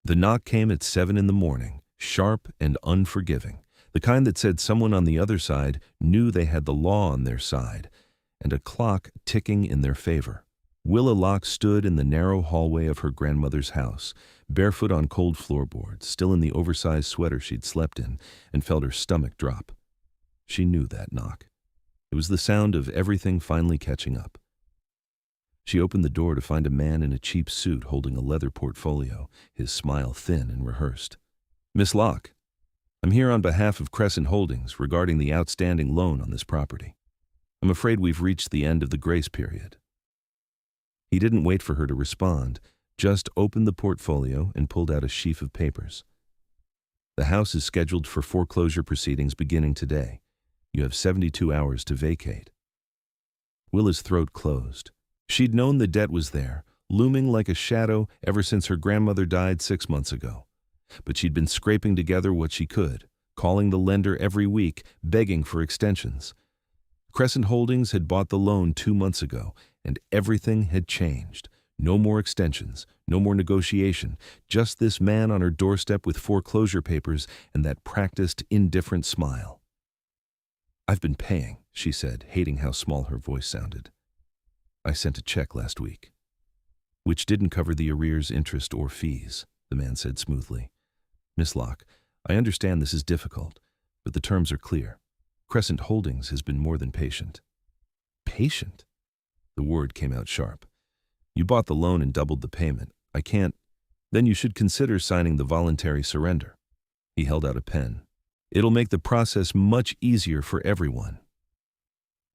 The knock came at 7 in the morning, sharp and unforgiving, the kind that said someone on the other side knew they had the law on their side, and a clock ticking in their favor. Willa Locke stood in the narrow hallway of her grandmother's house, barefoot on cold floorboards, still in the oversized sweater she'd slept in, and felt her stomach drop. She knew that knock. It was the sound of everything finally catching up. She opened the door to find a man in a cheap suit holding a leather portfolio, his smile thin and rehearsed. "Miss Locke, I'm here on behalf of Crescent Holdings regarding the outstanding loan on this property. I'm afraid we've reached the end of the grace period." He didn't wait for her to respond, just opened the portfolio and pulled out a sheaf of papers. "The house is scheduled for foreclosure proceedings beginning today. You have 72 hours to vacate." Willa's throat closed. She'd known the debt was there, looming like a shadow ever since her grandmother died 6 months ago. But she'd been scraping together what she could, calling the lender every week, begging for extensions. Crescent Holdings had bought the loan 2 months ago, and everything had changed. No more extensions, no more negotiation, just this man on her doorstep with foreclosure papers and that practiced, indifferent smile. "I've been paying," she said, hating how small her voice sounded. "I sent a check last week." "Which didn't cover the arrears, interest, or fees," the man said smoothly. "Miss Locke, I understand this is difficult, but the terms are clear. Crescent Holdings has been more than patient." "Patient?" The word came out sharp. "You bought the loan and doubled the payment. I can't—" "Then you should consider signing the voluntary surrender." He held out a pen. "It'll make the process much easier for everyone."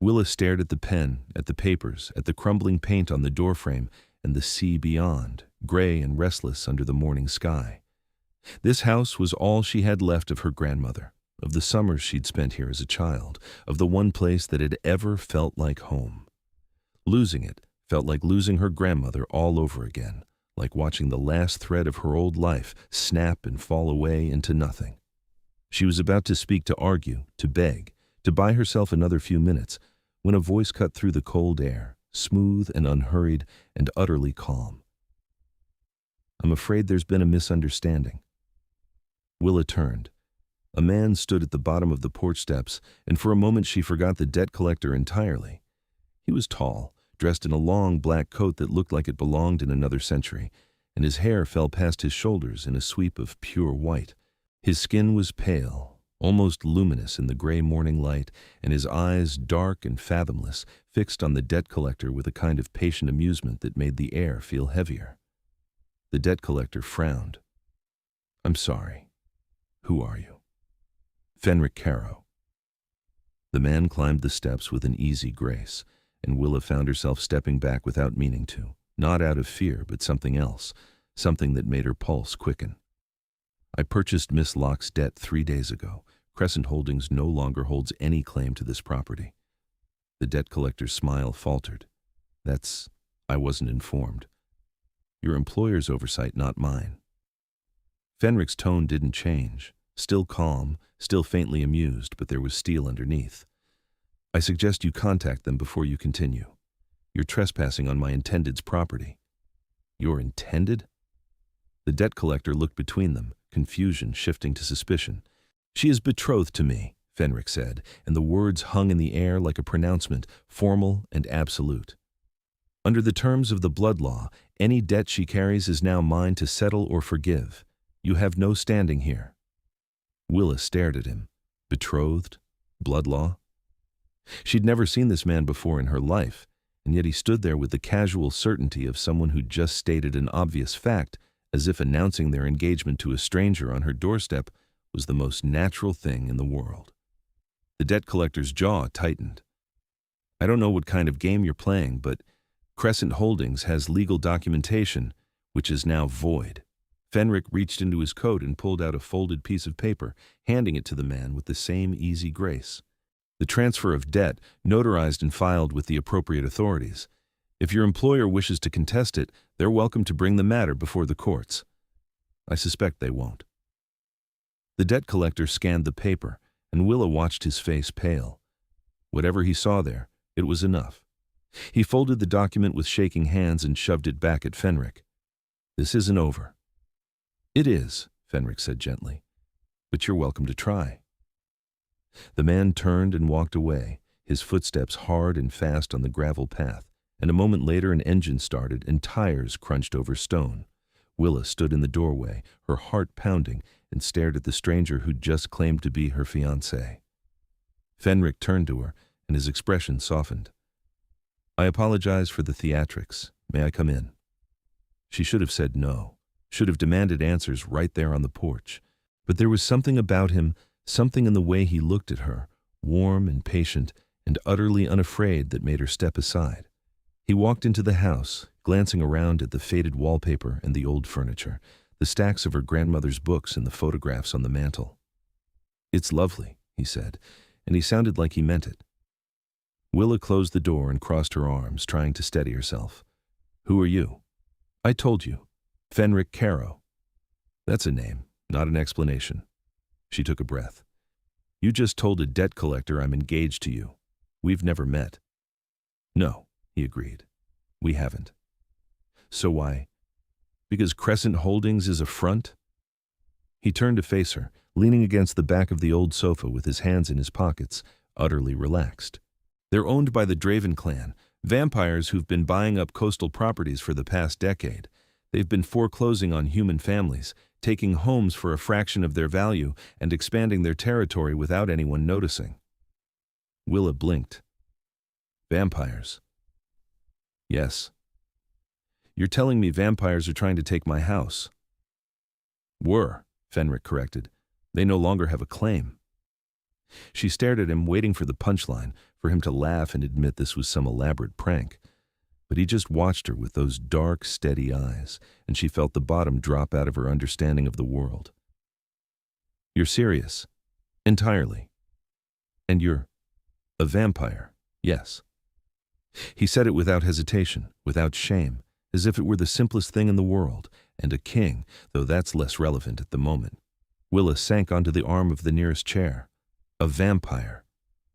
Willa stared at the pen, at the papers, at the crumbling paint on the doorframe, and the sea beyond, gray and restless under the morning sky. This house was all she had left of her grandmother, of the summers she'd spent here as a child, of the one place that had ever felt like home. Losing it felt like losing her grandmother all over again, like watching the last thread of her old life snap and fall away into nothing. She was about to speak, to argue, to beg, to buy herself another few minutes, when a voice cut through the cold air, smooth and unhurried and utterly calm. "I'm afraid there's been a misunderstanding." Willa turned. A man stood at the bottom of the porch steps, and for a moment she forgot the debt collector entirely. He was tall, dressed in a long black coat that looked like it belonged in another century, and his hair fell past his shoulders in a sweep of pure white. His skin was pale, almost luminous in the gray morning light, and his eyes, dark and fathomless, fixed on the debt collector with a kind of patient amusement that made the air feel heavier. The debt collector frowned. "I'm sorry. Who are you?" "Fennrick Carrow." The man climbed the steps with an easy grace, and Willa found herself stepping back without meaning to, not out of fear, but something else, something that made her pulse quicken. "I purchased Miss Locke's debt 3 days ago. Crescent Holdings no longer holds any claim to this property." The debt collector's smile faltered. I wasn't informed. Your employer's oversight, not mine." Fenrick's tone didn't change, still calm, still faintly amused, but there was steel underneath. "I suggest you contact them before you continue. You're trespassing on my intended's property." "Your intended?" The debt collector looked between them, confusion shifting to suspicion. "She is betrothed to me," Fenrick said, and the words hung in the air like a pronouncement, formal and absolute. "Under the terms of the blood law, any debt she carries is now mine to settle or forgive. You have no standing here." Willa stared at him. Betrothed? Blood law? She'd never seen this man before in her life, and yet he stood there with the casual certainty of someone who'd just stated an obvious fact, as if announcing their engagement to a stranger on her doorstep was the most natural thing in the world. The debt collector's jaw tightened. "I don't know what kind of game you're playing, but Crescent Holdings has legal documentation, which is now void." Fenrick reached into his coat and pulled out a folded piece of paper, handing it to the man with the same easy grace. "The transfer of debt, notarized and filed with the appropriate authorities. If your employer wishes to contest it, they're welcome to bring the matter before the courts." "I suspect they won't." The debt collector scanned the paper, and Willa watched his face pale. Whatever he saw there, it was enough. He folded the document with shaking hands and shoved it back at Fenrick. "This isn't over." It is, Fenrick said gently, but you're welcome to try. The man turned and walked away, his footsteps hard and fast on the gravel path, and a moment later an engine started and tires crunched over stone. Willa stood in the doorway, her heart pounding, and stared at the stranger who'd just claimed to be her fiancé. Fenrick turned to her, and his expression softened. I apologize for the theatrics. May I come in? She should have said no, should have demanded answers right there on the porch. But there was something about him, something in the way he looked at her, warm and patient and utterly unafraid, that made her step aside. He walked into the house, glancing around at the faded wallpaper and the old furniture, the stacks of her grandmother's books and the photographs on the mantel. It's lovely, he said, and he sounded like he meant it. Willa closed the door and crossed her arms, trying to steady herself. Who are you? I told you. Fennrick Carrow. That's a name, not an explanation. She took a breath. You just told a debt collector I'm engaged to you. We've never met. No, he agreed. We haven't. So why? Because Crescent Holdings is a front? He turned to face her, leaning against the back of the old sofa with his hands in his pockets, utterly relaxed. They're owned by the Draven clan, vampires who've been buying up coastal properties for the past decade. They've been foreclosing on human families, taking homes for a fraction of their value and expanding their territory without anyone noticing. Willa blinked. Vampires? Yes. You're telling me vampires are trying to take my house? Were, Fenrick corrected. They no longer have a claim. She stared at him, waiting for the punchline, for him to laugh and admit this was some elaborate prank. But he just watched her with those dark, steady eyes, and she felt the bottom drop out of her understanding of the world. You're serious? Entirely. And you're a vampire, yes. He said it without hesitation, without shame, as if it were the simplest thing in the world, and a king, though that's less relevant at the moment. Willa sank onto the arm of the nearest chair. A vampire.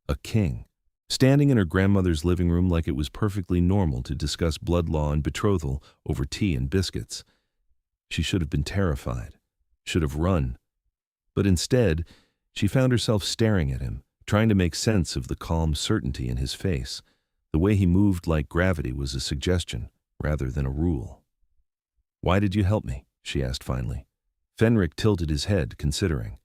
A king. Standing in her grandmother's living room like it was perfectly normal to discuss blood law and betrothal over tea and biscuits. She should have been terrified, should have run. But instead, she found herself staring at him, trying to make sense of the calm certainty in his face. The way he moved like gravity was a suggestion, rather than a rule. Why did you help me? She asked finally. Fenrick tilted his head, considering.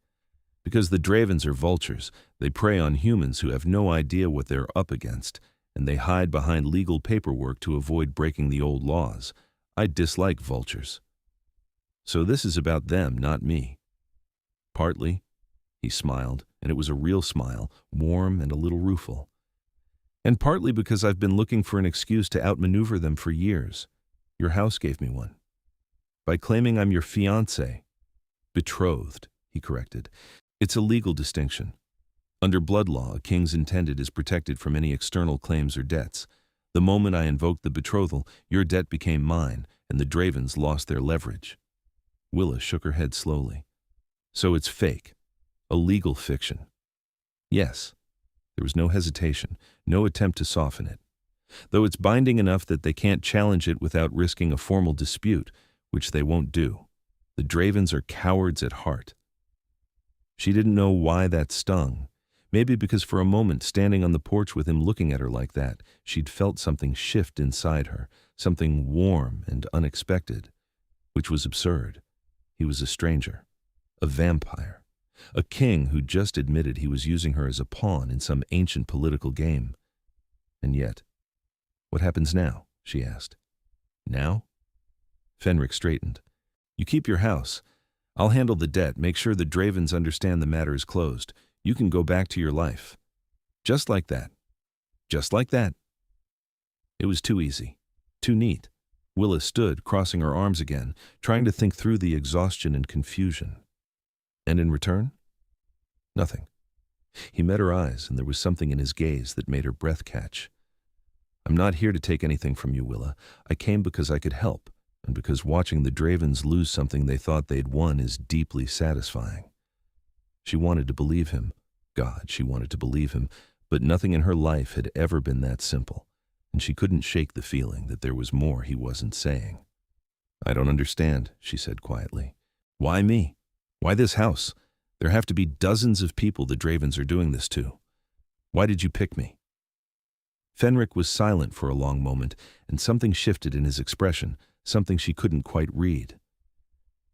Because the Dravens are vultures. They prey on humans who have no idea what they're up against, and they hide behind legal paperwork to avoid breaking the old laws. I dislike vultures. So this is about them, not me. Partly. He smiled, and it was a real smile, warm and a little rueful. And partly because I've been looking for an excuse to outmaneuver them for years. Your house gave me one. By claiming I'm your fiancé. Betrothed, he corrected. It's a legal distinction. Under blood law, a king's intended is protected from any external claims or debts. The moment I invoked the betrothal, your debt became mine, and the Dravens lost their leverage. Willa shook her head slowly. So it's fake. A legal fiction. Yes. There was no hesitation, no attempt to soften it. Though it's binding enough that they can't challenge it without risking a formal dispute, which they won't do. The Dravens are cowards at heart. She didn't know why that stung. Maybe because for a moment, standing on the porch with him looking at her like that, she'd felt something shift inside her, something warm and unexpected, which was absurd. He was a stranger, a vampire, a king who just admitted he was using her as a pawn in some ancient political game. And yet, what happens now? She asked. Now? Fenrick straightened. You keep your house. I'll handle the debt, make sure the Dravens understand the matter is closed. You can go back to your life. Just like that. Just like that. It was too easy. Too neat. Willa stood, crossing her arms again, trying to think through the exhaustion and confusion. And in return? Nothing. He met her eyes, and there was something in his gaze that made her breath catch. I'm not here to take anything from you, Willa. I came because I could help, and because watching the Dravens lose something they thought they'd won is deeply satisfying. She wanted to believe him. God, she wanted to believe him, but nothing in her life had ever been that simple, and she couldn't shake the feeling that there was more he wasn't saying. I don't understand, she said quietly. Why me? Why this house? There have to be dozens of people the Dravens are doing this to. Why did you pick me?" Fenrick was silent for a long moment, and something shifted in his expression, something she couldn't quite read.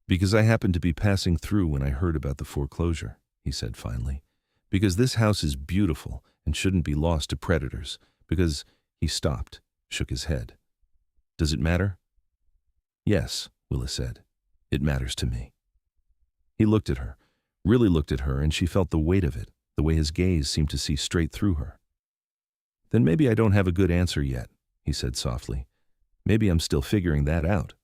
"Because I happened to be passing through when I heard about the foreclosure," he said finally. "Because this house is beautiful and shouldn't be lost to predators. Because—" He stopped, shook his head. "Does it matter?" "Yes," Willa said. "It matters to me." He looked at her, really looked at her, and she felt the weight of it, the way his gaze seemed to see straight through her. "Then maybe I don't have a good answer yet," he said softly. "Maybe I'm still figuring that out."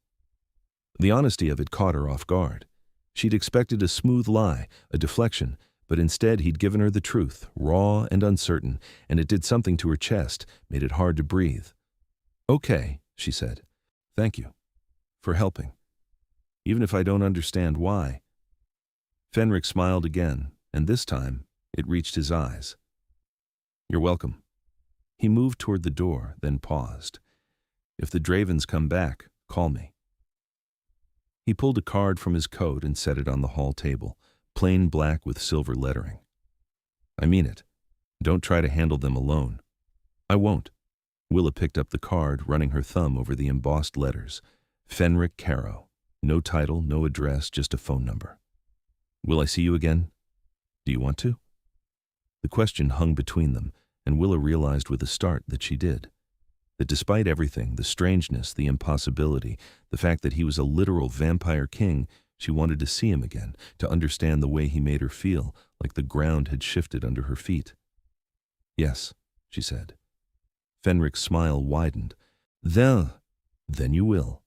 The honesty of it caught her off guard. She'd expected a smooth lie, a deflection, but instead he'd given her the truth, raw and uncertain, and it did something to her chest, made it hard to breathe. "Okay," she said. "Thank you. For helping. Even if I don't understand why." Fenrick smiled again, and this time it reached his eyes. "You're welcome." He moved toward the door, then paused. "If the Dravens come back, call me." He pulled a card from his coat and set it on the hall table, plain black with silver lettering. "I mean it. Don't try to handle them alone." "I won't." Willa picked up the card, running her thumb over the embossed letters. Fennrick Carrow. No title, no address, just a phone number. "Will I see you again? Do you want to?" The question hung between them, and Willa realized with a start that she did. That despite everything, the strangeness, the impossibility, the fact that he was a literal vampire king, she wanted to see him again, to understand the way he made her feel, like the ground had shifted under her feet. "Yes," she said. Fenrick's smile widened. Then you will."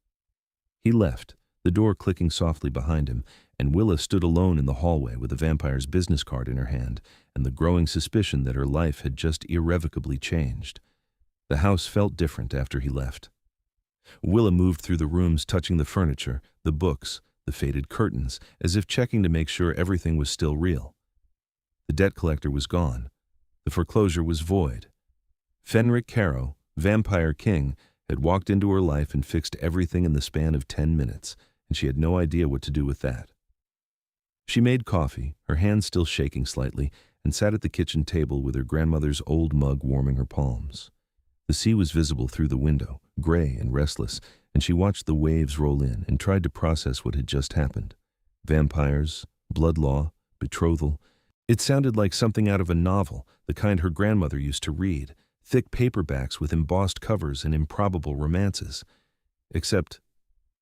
He left, the door clicking softly behind him, and Willa stood alone in the hallway with the vampire's business card in her hand and the growing suspicion that her life had just irrevocably changed. The house felt different after he left. Willa moved through the rooms, touching the furniture, the books, the faded curtains, as if checking to make sure everything was still real. The debt collector was gone. The foreclosure was void. Fennrick Carrow, Vampire King, had walked into her life and fixed everything in the span of 10 minutes, and she had no idea what to do with that. She made coffee, her hands still shaking slightly, and sat at the kitchen table with her grandmother's old mug warming her palms. The sea was visible through the window, gray and restless, and she watched the waves roll in and tried to process what had just happened. Vampires, blood law, betrothal. It sounded like something out of a novel, the kind her grandmother used to read, thick paperbacks with embossed covers and improbable romances. Except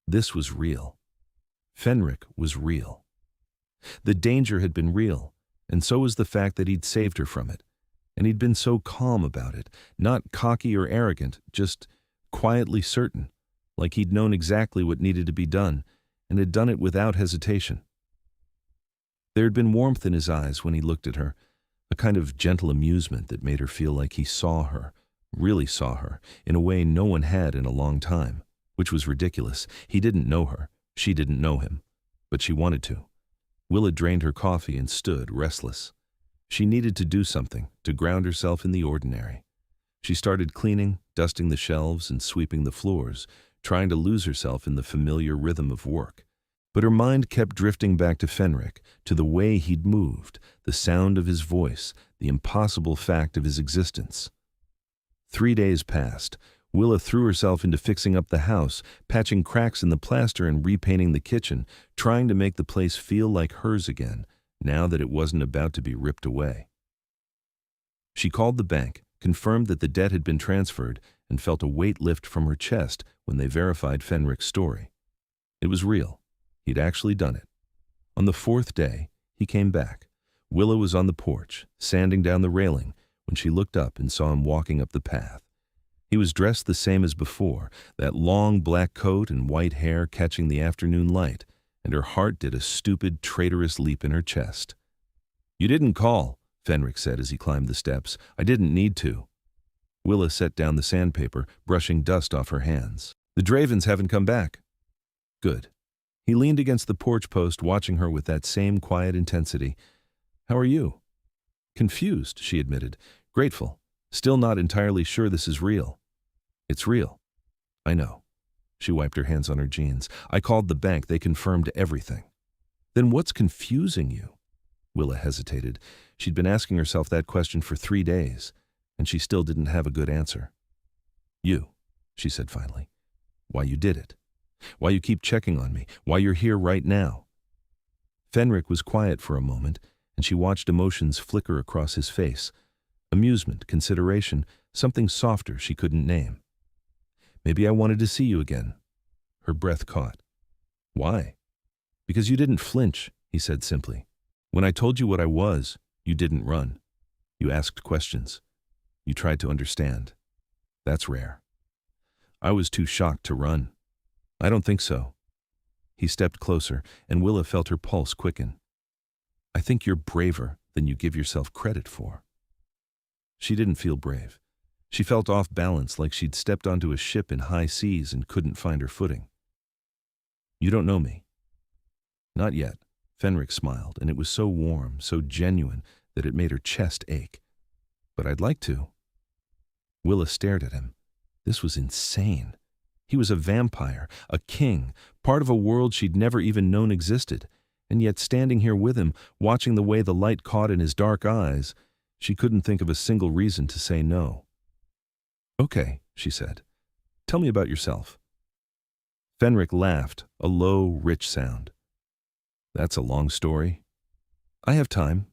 this was real. Fenrick was real. The danger had been real, and so was the fact that he'd saved her from it. And he'd been so calm about it, not cocky or arrogant, just quietly certain, like he'd known exactly what needed to be done, and had done it without hesitation. There had been warmth in his eyes when he looked at her, a kind of gentle amusement that made her feel like he saw her, really saw her, in a way no one had in a long time, which was ridiculous. He didn't know her, she didn't know him, but she wanted to. Willa drained her coffee and stood, restless. She needed to do something, to ground herself in the ordinary. She started cleaning, dusting the shelves and sweeping the floors, trying to lose herself in the familiar rhythm of work. But her mind kept drifting back to Fenrick, to the way he'd moved, the sound of his voice, the impossible fact of his existence. 3 days passed. Willa threw herself into fixing up the house, patching cracks in the plaster and repainting the kitchen, trying to make the place feel like hers again, now that it wasn't about to be ripped away. She called the bank, confirmed that the debt had been transferred, and felt a weight lift from her chest when they verified Fenrick's story. It was real. He'd actually done it. On the 4th day, he came back. Willa was on the porch, sanding down the railing, when she looked up and saw him walking up the path. He was dressed the same as before, that long black coat and white hair catching the afternoon light, and her heart did a stupid, traitorous leap in her chest. "You didn't call," Fenrick said as he climbed the steps. "I didn't need to." Willa set down the sandpaper, brushing dust off her hands. "The Dravens haven't come back." "Good." He leaned against the porch post, watching her with that same quiet intensity. "How are you?" "Confused," she admitted. "Grateful. Still not entirely sure this is real." "It's real." "I know." She wiped her hands on her jeans. "I called the bank. They confirmed everything." Then what's confusing you? Willa hesitated. She'd been asking herself that question for 3 days, and she still didn't have a good answer. You, she said finally. Why you did it. Why you keep checking on me. Why you're here right now. Fennrick was quiet for a moment, and she watched emotions flicker across his face. Amusement, consideration, something softer she couldn't name. Maybe I wanted to see you again. Her breath caught. Why? Because you didn't flinch, he said simply. When I told you what I was, you didn't run. You asked questions. You tried to understand. That's rare. I was too shocked to run. I don't think so. He stepped closer, and Willa felt her pulse quicken. I think you're braver than you give yourself credit for. She didn't feel brave. She felt off balance, like she'd stepped onto a ship in high seas and couldn't find her footing. You don't know me. Not yet. Fennrick smiled, and it was so warm, so genuine, that it made her chest ache. But I'd like to. Willa stared at him. This was insane. He was a vampire, a king, part of a world she'd never even known existed, and yet standing here with him, watching the way the light caught in his dark eyes, she couldn't think of a single reason to say no. Okay, she said. Tell me about yourself. Fennrick laughed, a low, rich sound. That's a long story. I have time.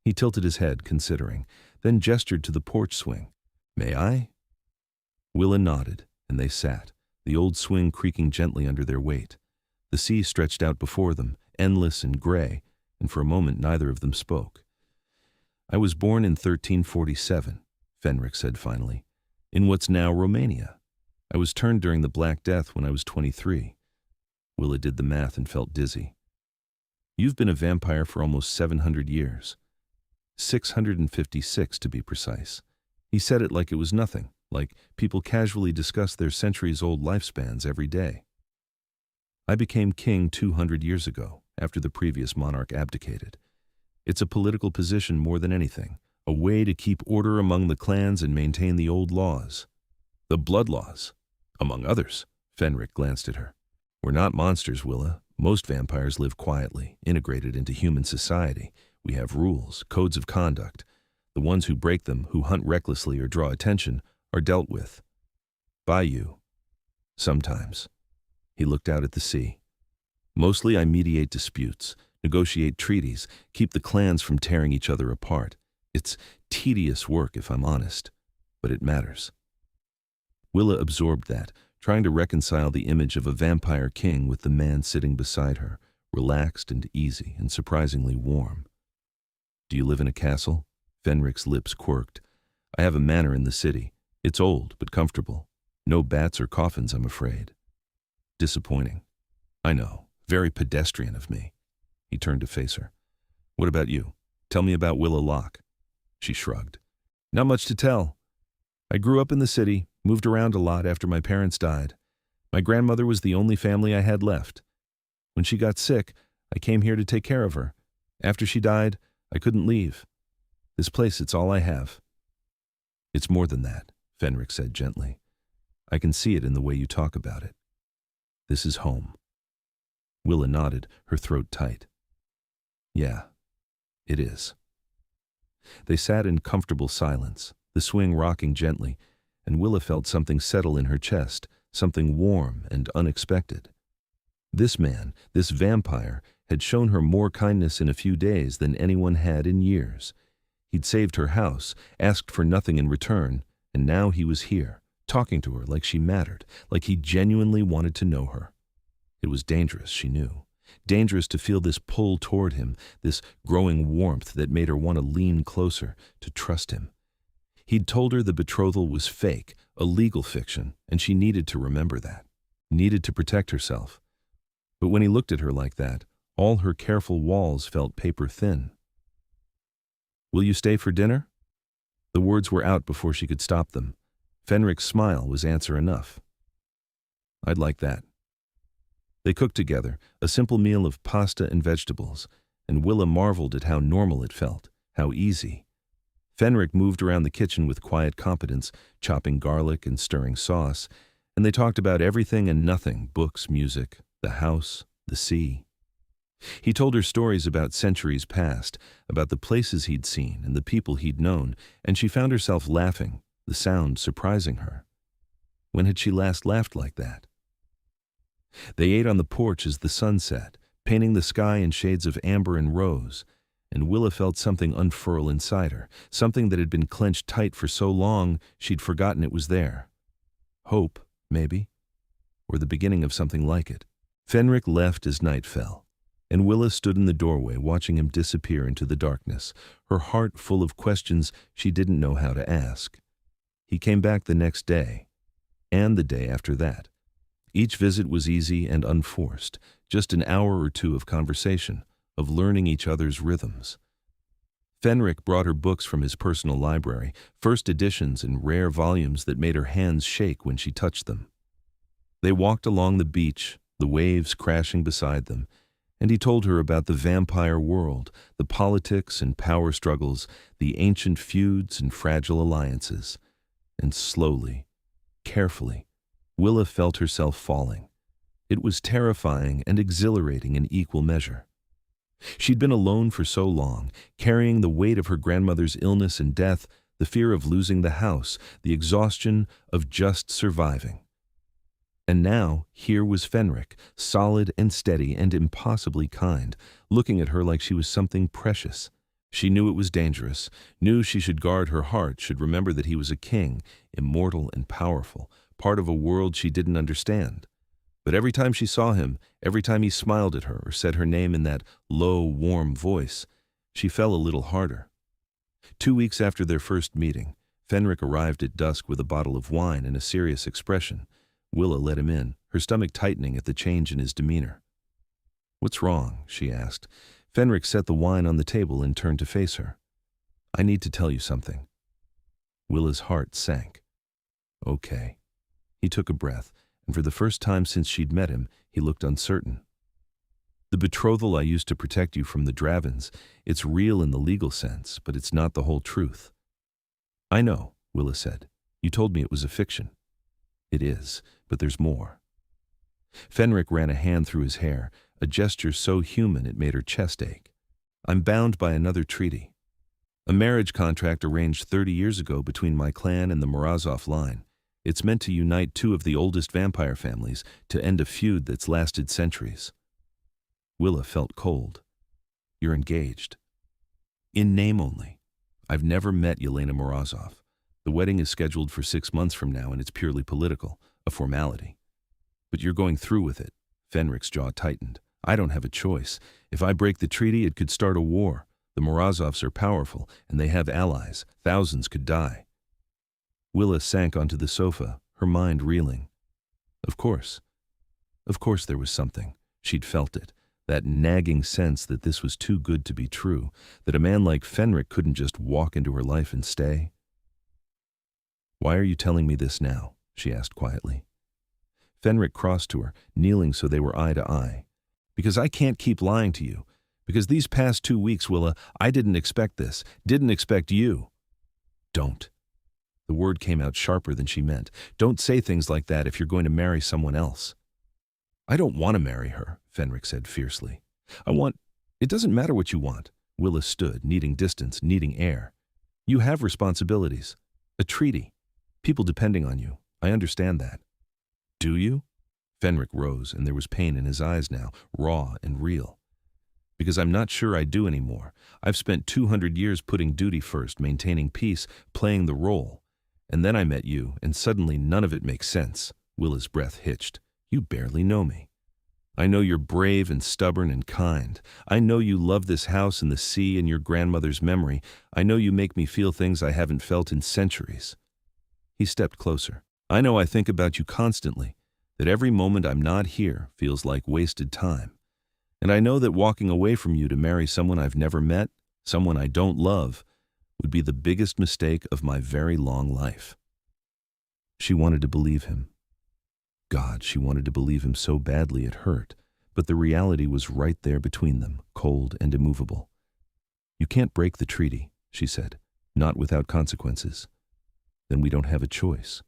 He tilted his head, considering, then gestured to the porch swing. May I? Willa nodded, and they sat, the old swing creaking gently under their weight. The sea stretched out before them, endless and gray, and for a moment neither of them spoke. I was born in 1347, Fennrick said finally, in what's now Romania. I was turned during the Black Death when I was 23. Willa did the math and felt dizzy. You've been a vampire for almost 700 years. 656 to be precise. He said it like it was nothing, like people casually discuss their centuries-old lifespans every day. I became king 200 years ago, after the previous monarch abdicated. It's a political position more than anything, a way to keep order among the clans and maintain the old laws. The blood laws, among others. Fennrick glanced at her. We're not monsters, Willa. Most vampires live quietly, integrated into human society. We have rules, codes of conduct. The ones who break them, who hunt recklessly or draw attention, are dealt with. By you. Sometimes. He looked out at the sea. Mostly I mediate disputes, negotiate treaties, keep the clans from tearing each other apart. It's tedious work, if I'm honest, but it matters. Willa absorbed that, trying to reconcile the image of a vampire king with the man sitting beside her, relaxed and easy and surprisingly warm. Do you live in a castle? Fenrick's lips quirked. I have a manor in the city. It's old, but comfortable. No bats or coffins, I'm afraid. Disappointing. I know. Very pedestrian of me. He turned to face her. What about you? Tell me about Willa Locke. She shrugged. Not much to tell. I grew up in the city, moved around a lot after my parents died. My grandmother was the only family I had left. When she got sick, I came here to take care of her. After she died, I couldn't leave. This place, it's all I have. It's more than that, Fennrick said gently. I can see it in the way you talk about it. This is home. Willa nodded, her throat tight. Yeah, it is. They sat in comfortable silence, the swing rocking gently, and Willa felt something settle in her chest, something warm and unexpected. This man, this vampire, had shown her more kindness in a few days than anyone had in years. He'd saved her house, asked for nothing in return, and now he was here, talking to her like she mattered, like he genuinely wanted to know her. It was dangerous, she knew. Dangerous to feel this pull toward him, this growing warmth that made her want to lean closer, to trust him. He'd told her the betrothal was fake, a legal fiction, and she needed to remember that, needed to protect herself. But when he looked at her like that, all her careful walls felt paper thin. Will you stay for dinner? The words were out before she could stop them. Fenrick's smile was answer enough. I'd like that. They cooked together, a simple meal of pasta and vegetables, and Willa marveled at how normal it felt, how easy. Fennrick moved around the kitchen with quiet competence, chopping garlic and stirring sauce, and they talked about everything and nothing, books, music, the house, the sea. He told her stories about centuries past, about the places he'd seen and the people he'd known, and she found herself laughing, the sound surprising her. When had she last laughed like that? They ate on the porch as the sun set, painting the sky in shades of amber and rose, and Willa felt something unfurl inside her, something that had been clenched tight for so long she'd forgotten it was there. Hope, maybe, or the beginning of something like it. Fennrick left as night fell, and Willa stood in the doorway watching him disappear into the darkness, her heart full of questions she didn't know how to ask. He came back the next day, and the day after that. Each visit was easy and unforced, just an hour or two of conversation, of learning each other's rhythms. Fennrick brought her books from his personal library, first editions in rare volumes that made her hands shake when she touched them. They walked along the beach, the waves crashing beside them, and he told her about the vampire world, the politics and power struggles, the ancient feuds and fragile alliances. And slowly, carefully, Willa felt herself falling. It was terrifying and exhilarating in equal measure. She'd been alone for so long, carrying the weight of her grandmother's illness and death, the fear of losing the house, the exhaustion of just surviving. And now, here was Fennrick, solid and steady and impossibly kind, looking at her like she was something precious. She knew it was dangerous, knew she should guard her heart, should remember that he was a king, immortal and powerful, part of a world she didn't understand. But every time she saw him, every time he smiled at her or said her name in that low, warm voice, she fell a little harder. 2 weeks after their first meeting, Fennrick arrived at dusk with a bottle of wine and a serious expression. Willa let him in, her stomach tightening at the change in his demeanor. "What's wrong?" she asked. Fennrick set the wine on the table and turned to face her. "I need to tell you something." Willa's heart sank. "Okay." He took a breath, and for the first time since she'd met him, he looked uncertain. "The betrothal I used to protect you from the Dravins, it's real in the legal sense, but it's not the whole truth." "I know," Willa said. "You told me it was a fiction." "It is, but there's more." Fennrick ran a hand through his hair, a gesture so human it made her chest ache. "I'm bound by another treaty. A marriage contract arranged 30 years ago between my clan and the Morozov line. It's meant to unite two of the oldest vampire families, to end a feud that's lasted centuries." Willa felt cold. "You're engaged." "In name only. I've never met Yelena Morozov. The wedding is scheduled for 6 months from now, and it's purely political, a formality." "But you're going through with it." Fenrick's jaw tightened. "I don't have a choice. If I break the treaty, it could start a war. The Morozovs are powerful, and they have allies. Thousands could die." Willa sank onto the sofa, her mind reeling. Of course there was something. She'd felt it, that nagging sense that this was too good to be true, that a man like Fennrick couldn't just walk into her life and stay. "Why are you telling me this now?" she asked quietly. Fennrick crossed to her, kneeling so they were eye to eye. "Because I can't keep lying to you. Because these past 2 weeks, Willa, I didn't expect this, didn't expect you." "Don't." The word came out sharper than she meant. "Don't say things like that if you're going to marry someone else." "I don't want to marry her," Fennrick said fiercely. It doesn't matter what you want." Willa stood, needing distance, needing air. "You have responsibilities. A treaty. People depending on you. I understand that." "Do you?" Fennrick rose, and there was pain in his eyes now, raw and real. "Because I'm not sure I do anymore. I've spent 200 years putting duty first, maintaining peace, playing the role. And then I met you, and suddenly none of it makes sense." Willa's breath hitched. "You barely know me. I know you're brave and stubborn and kind. I know you love this house and the sea and your grandmother's memory. I know you make me feel things I haven't felt in centuries." He stepped closer. "I know I think about you constantly, that every moment I'm not here feels like wasted time. And I know that walking away from you to marry someone I've never met, someone I don't love, would be the biggest mistake of my very long life." She wanted to believe him. God, she wanted to believe him so badly it hurt, but the reality was right there between them, cold and immovable. "You can't break the treaty," she said, "not without consequences. Then we don't have a choice."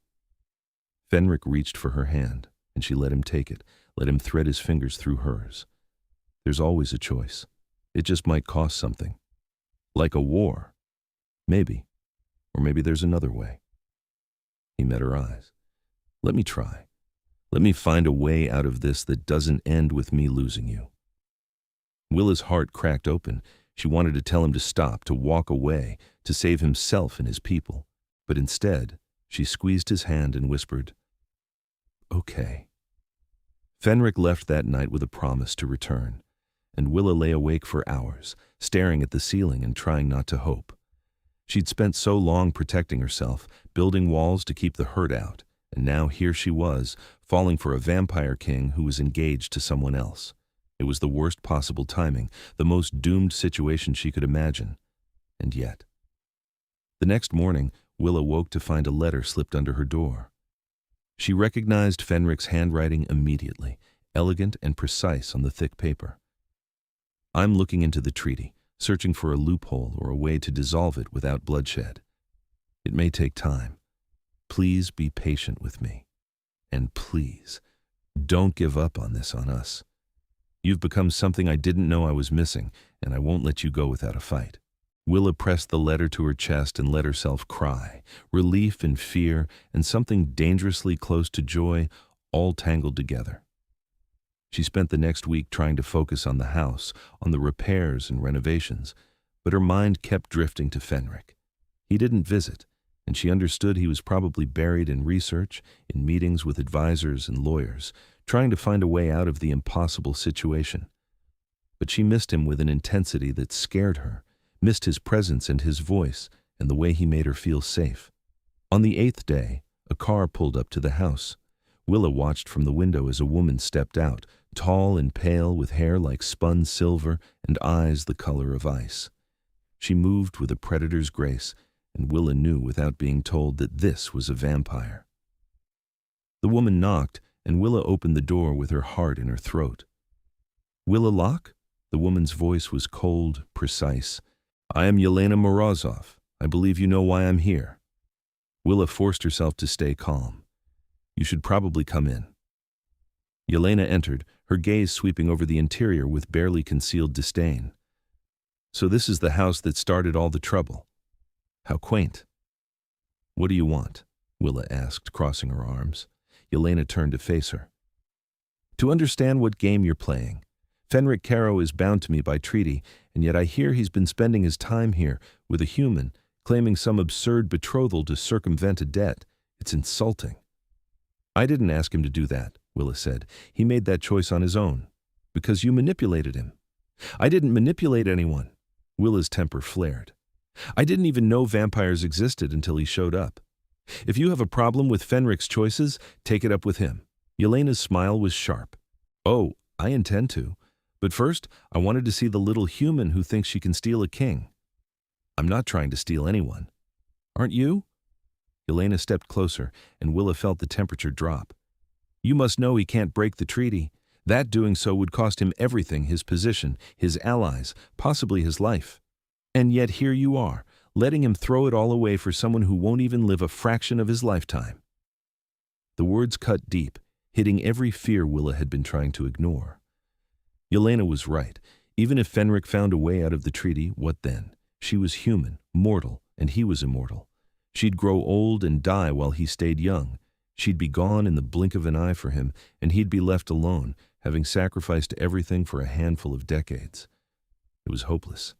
Fennrick reached for her hand, and she let him take it, let him thread his fingers through hers. There's always a choice. It just might cost something. Like a war. Maybe. Or maybe there's another way. He met her eyes. Let me try. Let me find a way out of this that doesn't end with me losing you. Willa's heart cracked open. She wanted to tell him to stop, to walk away, to save himself and his people. But instead, she squeezed his hand and whispered, "Okay." Fennrick left that night with a promise to return, and Willa lay awake for hours, staring at the ceiling and trying not to hope. She'd spent so long protecting herself, building walls to keep the hurt out, and now here she was, falling for a vampire king who was engaged to someone else. It was the worst possible timing, the most doomed situation she could imagine. And yet. The next morning, Willa woke to find a letter slipped under her door. She recognized Fenrick's handwriting immediately, elegant and precise on the thick paper. "I'm looking into the treaty, searching for a loophole or a way to dissolve it without bloodshed. It may take time. Please be patient with me. And please, don't give up on this on us. You've become something I didn't know I was missing, and I won't let you go without a fight." Willa pressed the letter to her chest and let herself cry, relief and fear and something dangerously close to joy, all tangled together. She spent the next week trying to focus on the house, on the repairs and renovations, but her mind kept drifting to Fennrick. He didn't visit, and she understood he was probably buried in research, in meetings with advisors and lawyers, trying to find a way out of the impossible situation. But she missed him with an intensity that scared her, missed his presence and his voice and the way he made her feel safe. On the 8th day, a car pulled up to the house. Willa watched from the window as a woman stepped out, tall and pale with hair like spun silver and eyes the color of ice. She moved with a predator's grace, and Willa knew without being told that this was a vampire. The woman knocked, and Willa opened the door with her heart in her throat. "Willa Locke?" The woman's voice was cold, precise. "I am Yelena Morozov. I believe you know why I'm here." Willa forced herself to stay calm. "You should probably come in." Yelena entered, her gaze sweeping over the interior with barely concealed disdain. "So this is the house that started all the trouble. How quaint." "What do you want?" Willa asked, crossing her arms. Yelena turned to face her. "To understand what game you're playing. Fennrick Carrow is bound to me by treaty, and yet I hear he's been spending his time here with a human, claiming some absurd betrothal to circumvent a debt. It's insulting." "I didn't ask him to do that," Willa said. "He made that choice on his own. Because you manipulated him." "I didn't manipulate anyone." Willa's temper flared. "I didn't even know vampires existed until he showed up. If you have a problem with Fenrick's choices, take it up with him." Yelena's smile was sharp. "Oh, I intend to. But first, I wanted to see the little human who thinks she can steal a king." "I'm not trying to steal anyone." "Aren't you?" Yelena stepped closer, and Willa felt the temperature drop. "You must know he can't break the treaty. That doing so would cost him everything, his position, his allies, possibly his life. And yet here you are, letting him throw it all away for someone who won't even live a fraction of his lifetime." The words cut deep, hitting every fear Willa had been trying to ignore. Yelena was right. Even if Fennrick found a way out of the treaty, what then? She was human, mortal, and he was immortal. She'd grow old and die while he stayed young. She'd be gone in the blink of an eye for him, and he'd be left alone, having sacrificed everything for a handful of decades. It was hopeless.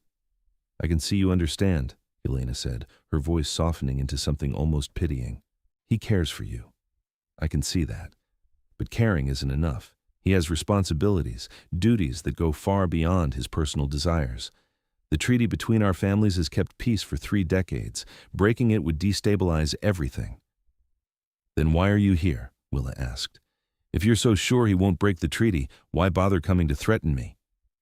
"I can see you understand," Yelena said, her voice softening into something almost pitying. "He cares for you. I can see that. But caring isn't enough. He has responsibilities, duties that go far beyond his personal desires. The treaty between our families has kept peace for 3 decades. Breaking it would destabilize everything." "Then why are you here?" Willa asked. "If you're so sure he won't break the treaty, why bother coming to threaten me?"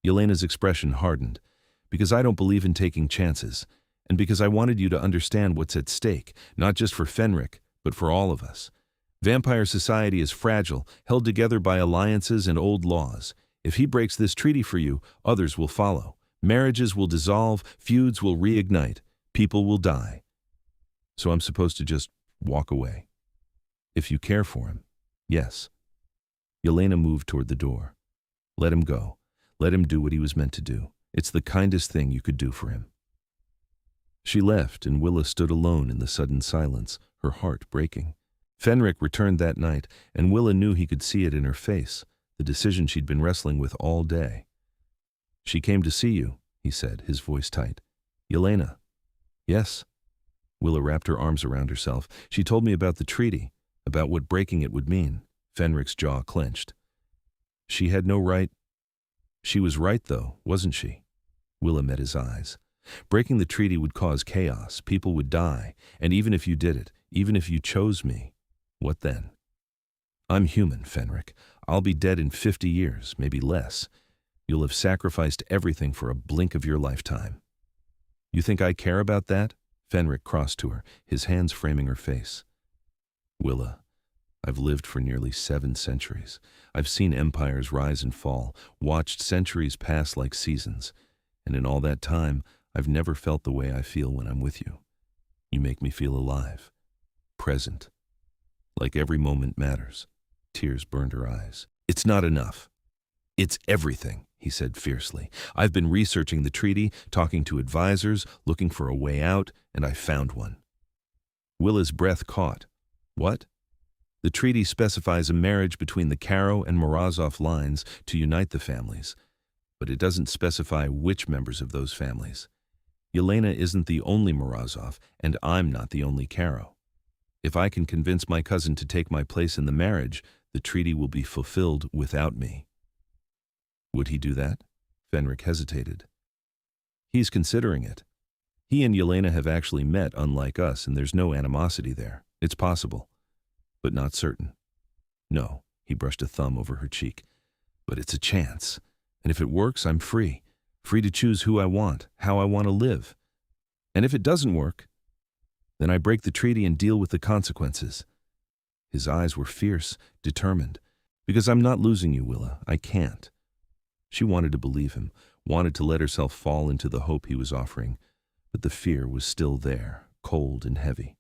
Yelena's expression hardened. "Because I don't believe in taking chances, and because I wanted you to understand what's at stake, not just for Fennrick, but for all of us. Vampire society is fragile, held together by alliances and old laws. If he breaks this treaty for you, others will follow. Marriages will dissolve, feuds will reignite, people will die. So I'm supposed to just walk away. If you care for him, yes." Yelena moved toward the door. "Let him go. Let him do what he was meant to do. It's the kindest thing you could do for him." She left, and Willa stood alone in the sudden silence, her heart breaking. Fennrick returned that night, and Willa knew he could see it in her face, the decision she'd been wrestling with all day. "She came to see you," he said, his voice tight. "Yelena." "Yes." Willa wrapped her arms around herself. "She told me about the treaty, about what breaking it would mean." Fenrick's jaw clenched. "She had no right." "She was right, though, wasn't she?" Willa met his eyes. "Breaking the treaty would cause chaos, people would die, and even if you did it, even if you chose me, what then? I'm human, Fennrick. I'll be dead in 50 years, maybe less. You'll have sacrificed everything for a blink of your lifetime. You think I care about that?" Fennrick crossed to her, his hands framing her face. "Willa, I've lived for nearly 7 centuries. I've seen empires rise and fall, watched centuries pass like seasons, and in all that time, I've never felt the way I feel when I'm with you. You make me feel alive, present, like every moment matters." Tears burned her eyes. "It's not enough. It's everything," he said fiercely. "I've been researching the treaty, talking to advisors, looking for a way out, and I found one." Willa's breath caught. "What?" "The treaty specifies a marriage between the Carrow and Morozov lines to unite the families, but it doesn't specify which members of those families. Yelena isn't the only Morozov, and I'm not the only Carrow. If I can convince my cousin to take my place in the marriage, the treaty will be fulfilled without me." "Would he do that?" Fenrick hesitated. "He's considering it. He and Yelena have actually met, unlike us, and there's no animosity there. It's possible, but not certain." "No," he brushed a thumb over her cheek, "but it's a chance. And if it works, I'm free. Free to choose who I want, how I want to live. And if it doesn't work, then I break the treaty and deal with the consequences." His eyes were fierce, determined. "Because I'm not losing you, Willa. I can't." She wanted to believe him, wanted to let herself fall into the hope he was offering, but the fear was still there, cold and heavy.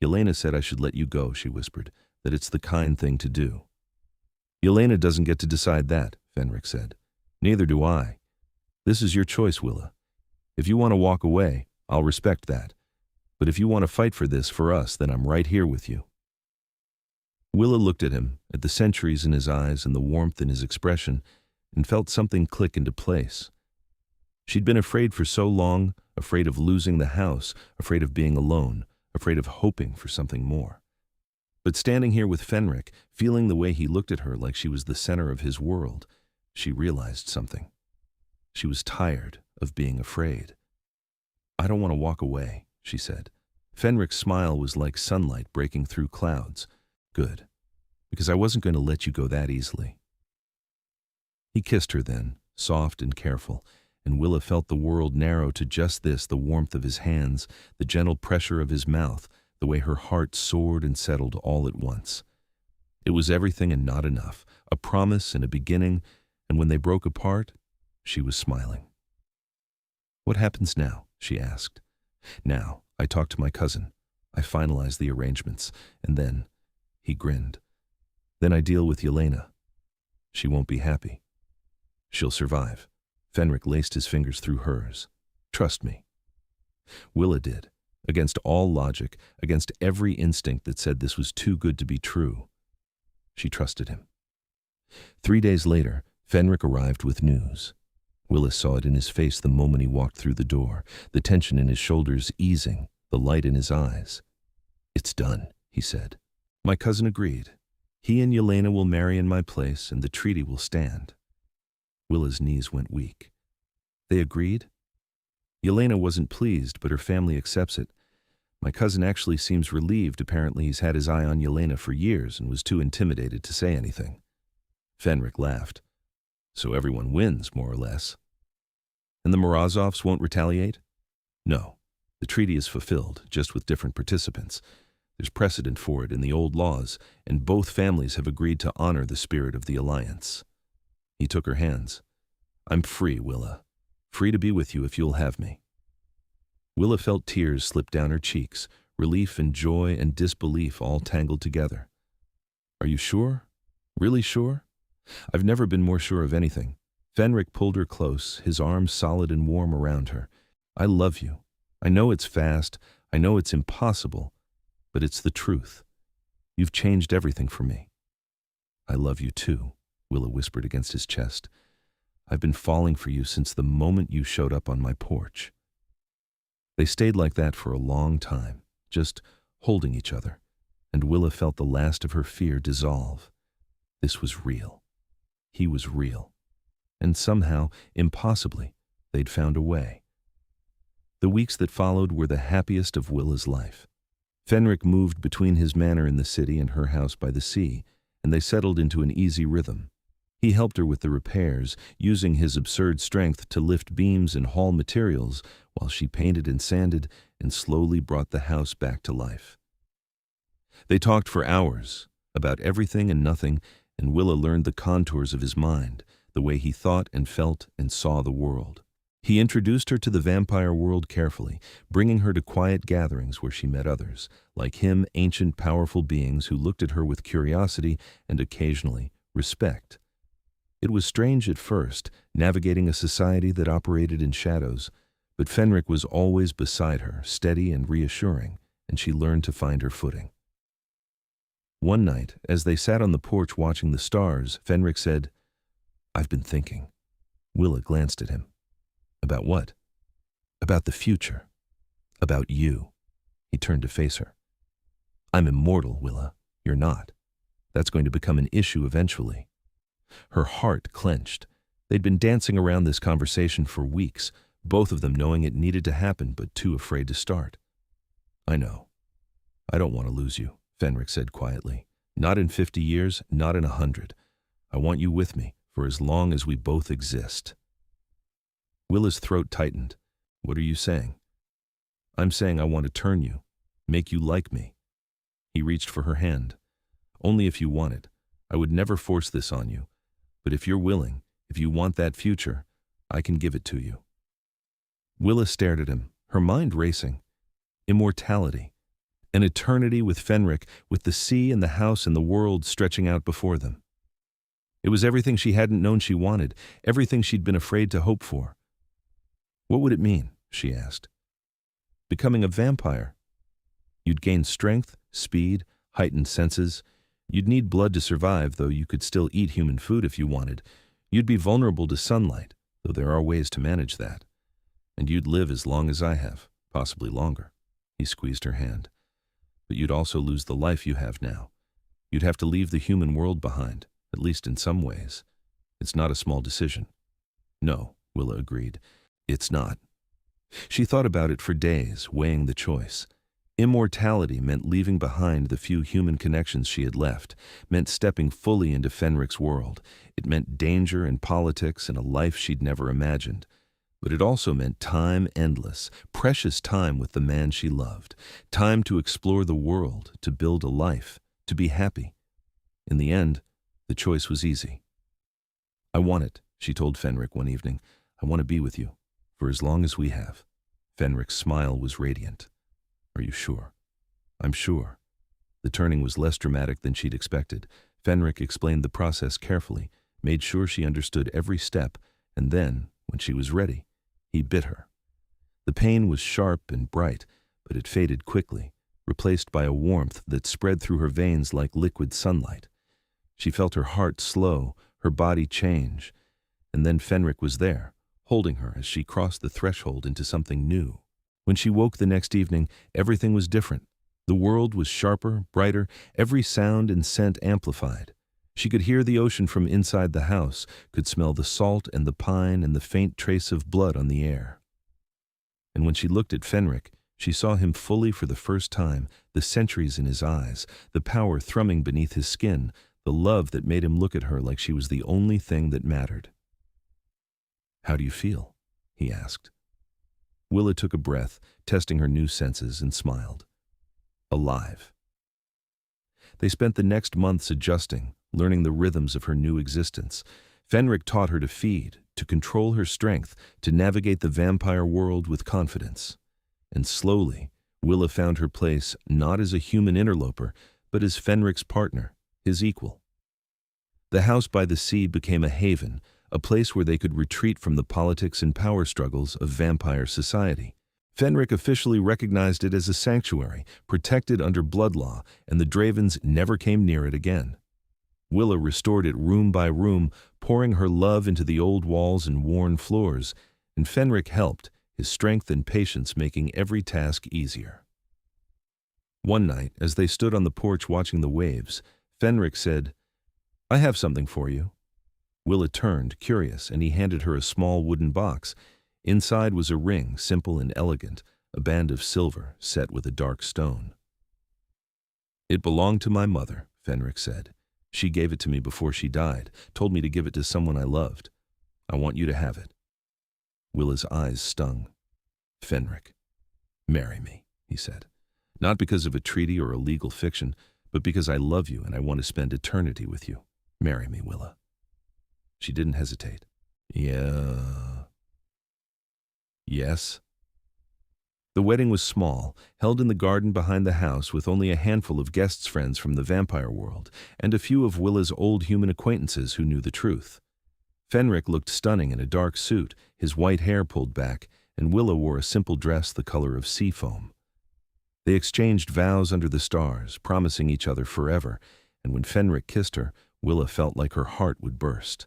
"Yelena said I should let you go," she whispered, "that it's the kind thing to do." "Yelena doesn't get to decide that," Fenrick said. "Neither do I. This is your choice, Willa. If you want to walk away, I'll respect that. But if you want to fight for this, for us, then I'm right here with you." Willa looked at him, at the centuries in his eyes and the warmth in his expression, and felt something click into place. She'd been afraid for so long, afraid of losing the house, afraid of being alone, afraid of hoping for something more. But standing here with Fenrick, feeling the way he looked at her like she was the center of his world, she realized something. She was tired of being afraid. "I don't want to walk away," she said. Fenrick's smile was like sunlight breaking through clouds. "Good, because I wasn't going to let you go that easily." He kissed her then, soft and careful, and Willa felt the world narrow to just this, the warmth of his hands, the gentle pressure of his mouth, the way her heart soared and settled all at once. It was everything and not enough, a promise and a beginning, and when they broke apart, she was smiling. "What happens now?" she asked. "Now, I talk to my cousin. I finalize the arrangements, and then," he grinned, "then I deal with Yelena. She won't be happy. She'll survive." Fenrick laced his fingers through hers. "Trust me." Willa did, against all logic, against every instinct that said this was too good to be true. She trusted him. 3 days later, Fenrick arrived with news. Willa saw it in his face the moment he walked through the door, the tension in his shoulders easing, the light in his eyes. "It's done," he said. "My cousin agreed. He and Yelena will marry in my place, and the treaty will stand." Willa's knees went weak. "They agreed?" "Yelena wasn't pleased, but her family accepts it. My cousin actually seems relieved. Apparently he's had his eye on Yelena for years and was too intimidated to say anything." Fenrick laughed. "So everyone wins, more or less." "And the Morozovs won't retaliate?" "No. The treaty is fulfilled, just with different participants. There's precedent for it in the old laws, and both families have agreed to honor the spirit of the alliance." He took her hands. "I'm free, Willa. Free to be with you if you'll have me." Willa felt tears slip down her cheeks, relief and joy and disbelief all tangled together. "Are you sure? Really sure?" "I've never been more sure of anything." Fenrick pulled her close, his arms solid and warm around her. I love you. I know it's fast, I know it's impossible, but it's the truth. You've changed everything for me. I love you too, Willa whispered against his chest. I've been falling for you since the moment you showed up on my porch. They stayed like that for a long time, just holding each other, and Willa felt the last of her fear dissolve. This was real. He was real. And somehow, impossibly, they'd found a way. The weeks that followed were the happiest of Willa's life. Fenrick moved between his manor in the city and her house by the sea, and they settled into an easy rhythm. He helped her with the repairs, using his absurd strength to lift beams and haul materials, while she painted and sanded and slowly brought the house back to life. They talked for hours, about everything and nothing, and Willa learned the contours of his mind, the way he thought and felt and saw the world. He introduced her to the vampire world carefully, bringing her to quiet gatherings where she met others, like him, ancient, powerful beings who looked at her with curiosity and occasionally respect. It was strange at first, navigating a society that operated in shadows, but Fenrick was always beside her, steady and reassuring, and she learned to find her footing. One night, as they sat on the porch watching the stars, Fenrick said, "I've been thinking." Willa glanced at him. "About what?" "About the future. About you." He turned to face her. "I'm immortal, Willa. You're not. That's going to become an issue eventually." Her heart clenched. They'd been dancing around this conversation for weeks, both of them knowing it needed to happen but too afraid to start. "I know. I don't want to lose you," Fenrick said quietly. "Not in 50 years, not in 100. I want you with me for as long as we both exist." Willa's throat tightened. "What are you saying?" "I'm saying I want to turn you, make you like me." He reached for her hand. "Only if you want it. I would never force this on you. But if you're willing, if you want that future, I can give it to you." Willa stared at him, her mind racing. Immortality. An eternity with Fenrick, with the sea and the house and the world stretching out before them. It was everything she hadn't known she wanted, everything she'd been afraid to hope for. "What would it mean?" she asked. "Becoming a vampire. You'd gain strength, speed, heightened senses. You'd need blood to survive, though you could still eat human food if you wanted. You'd be vulnerable to sunlight, though there are ways to manage that. And you'd live as long as I have, possibly longer." He squeezed her hand. "But you'd also lose the life you have now. You'd have to leave the human world behind, at least in some ways. It's not a small decision." "No," Willa agreed. "It's not." She thought about it for days, weighing the choice. Immortality meant leaving behind the few human connections she had left, meant stepping fully into Fenrick's world. It meant danger and politics and a life she'd never imagined. But it also meant time endless, precious time with the man she loved, time to explore the world, to build a life, to be happy. In the end, the choice was easy. "I want it," she told Fenrick one evening. "I want to be with you, for as long as we have." Fenrick's smile was radiant. "Are you sure?" "I'm sure." The turning was less dramatic than she'd expected. Fenrick explained the process carefully, made sure she understood every step, and then, when she was ready, he bit her. The pain was sharp and bright, but it faded quickly, replaced by a warmth that spread through her veins like liquid sunlight. She felt her heart slow, her body change, and then Fenrick was there, holding her as she crossed the threshold into something new. When she woke the next evening, everything was different. The world was sharper, brighter, every sound and scent amplified. She could hear the ocean from inside the house, could smell the salt and the pine and the faint trace of blood on the air. And when she looked at Fenrick, she saw him fully for the first time, the centuries in his eyes, the power thrumming beneath his skin, the love that made him look at her like she was the only thing that mattered. "How do you feel?" he asked. Willa took a breath, testing her new senses, and smiled. Alive. They spent the next months adjusting, learning the rhythms of her new existence. Fenrick taught her to feed, to control her strength, to navigate the vampire world with confidence. And slowly, Willa found her place not as a human interloper, but as Fenrick's partner, his equal. The house by the sea became a haven, a place where they could retreat from the politics and power struggles of vampire society. Fennrick officially recognized it as a sanctuary, protected under blood law, and the Dravens never came near it again. Willa restored it room by room, pouring her love into the old walls and worn floors, and Fennrick helped, his strength and patience making every task easier. One night, as they stood on the porch watching the waves, Fennrick said, "I have something for you." Willa turned, curious, and he handed her a small wooden box. Inside was a ring, simple and elegant, a band of silver set with a dark stone. "It belonged to my mother," Fennrick said. "She gave it to me before she died, told me to give it to someone I loved. I want you to have it." Willa's eyes stung. "Fennrick, marry me," he said. "Not because of a treaty or a legal fiction, but because I love you and I want to spend eternity with you. Marry me, Willa." She didn't hesitate. Yes. The wedding was small, held in the garden behind the house with only a handful of guests' friends from the vampire world, and a few of Willa's old human acquaintances who knew the truth. Fennrick looked stunning in a dark suit, his white hair pulled back, and Willa wore a simple dress the color of sea foam. They exchanged vows under the stars, promising each other forever, and when Fennrick kissed her, Willa felt like her heart would burst.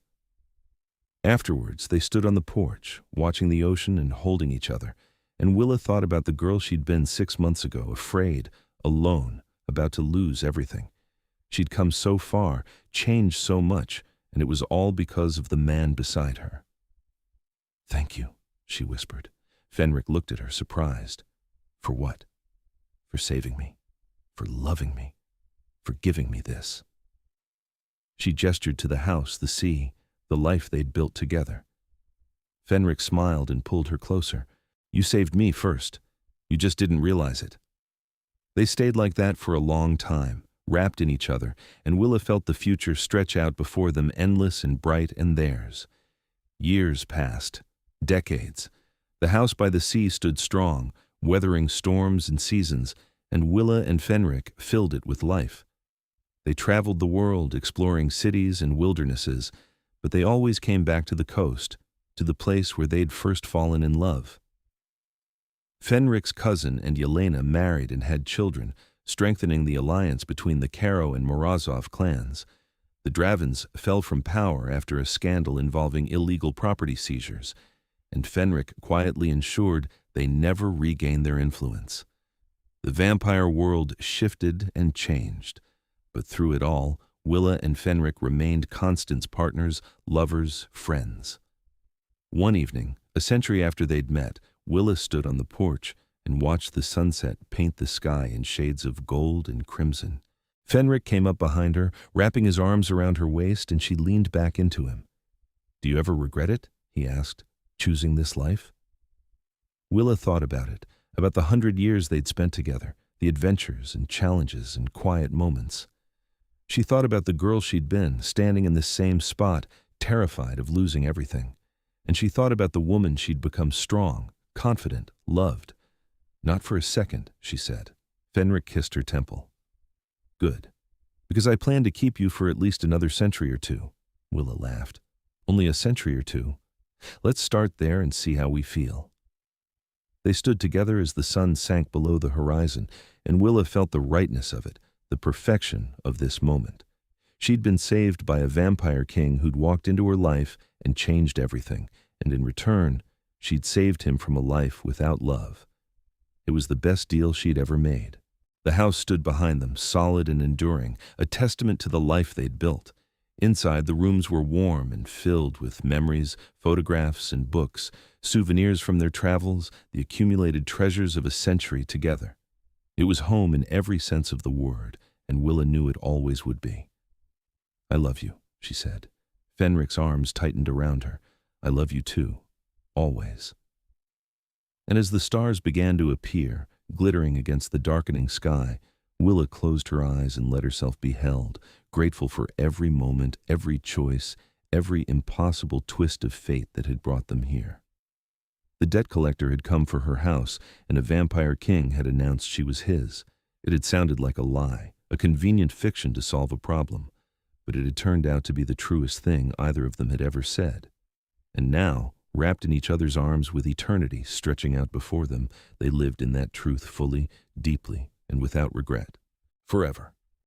Afterwards, they stood on the porch, watching the ocean and holding each other, and Willa thought about the girl she'd been 6 months ago, afraid, alone, about to lose everything. She'd come so far, changed so much, and it was all because of the man beside her. "Thank you," she whispered. Fennrick looked at her, surprised. "For what?" "For saving me, for loving me, for giving me this." She gestured to the house, the sea, the life they'd built together. Fennrick smiled and pulled her closer. "You saved me first. You just didn't realize it." They stayed like that for a long time, wrapped in each other, and Willa felt the future stretch out before them, endless and bright and theirs. Years passed, decades. The house by the sea stood strong, weathering storms and seasons, and Willa and Fennrick filled it with life. They traveled the world, exploring cities and wildernesses, but they always came back to the coast, to the place where they'd first fallen in love. Fenrick's cousin and Yelena married and had children, strengthening the alliance between the Carrow and Morozov clans. The Dravens fell from power after a scandal involving illegal property seizures, and Fennrick quietly ensured they never regained their influence. The vampire world shifted and changed, but through it all, Willa and Fennrick remained constant partners, lovers, friends. One evening, a century after they'd met, Willa stood on the porch and watched the sunset paint the sky in shades of gold and crimson. Fennrick came up behind her, wrapping his arms around her waist, and she leaned back into him. "Do you ever regret it?" he asked, "choosing this life?" Willa thought about it, about the 100 years they'd spent together, the adventures and challenges and quiet moments. She thought about the girl she'd been, standing in this same spot, terrified of losing everything. And she thought about the woman she'd become, strong, confident, loved. "Not for a second," she said. Fennrick kissed her temple. "Good. Because I plan to keep you for at least another century or two." Willa laughed. "Only a century or two? Let's start there and see how we feel." They stood together as the sun sank below the horizon, and Willa felt the rightness of it, the perfection of this moment. She'd been saved by a vampire king who'd walked into her life and changed everything, and in return, she'd saved him from a life without love. It was the best deal she'd ever made. The house stood behind them, solid and enduring, a testament to the life they'd built. Inside, the rooms were warm and filled with memories, photographs, and books, souvenirs from their travels, the accumulated treasures of a century together. It was home in every sense of the word, and Willa knew it always would be. "I love you," she said. Fenrick's arms tightened around her. "I love you too, always." And as the stars began to appear, glittering against the darkening sky, Willa closed her eyes and let herself be held, grateful for every moment, every choice, every impossible twist of fate that had brought them here. The debt collector had come for her house, and a vampire king had announced she was his. It had sounded like a lie, a convenient fiction to solve a problem. but it had turned out to be the truest thing either of them had ever said. And now, wrapped in each other's arms with eternity stretching out before them, they lived in that truth fully, deeply, and without regret. Forever.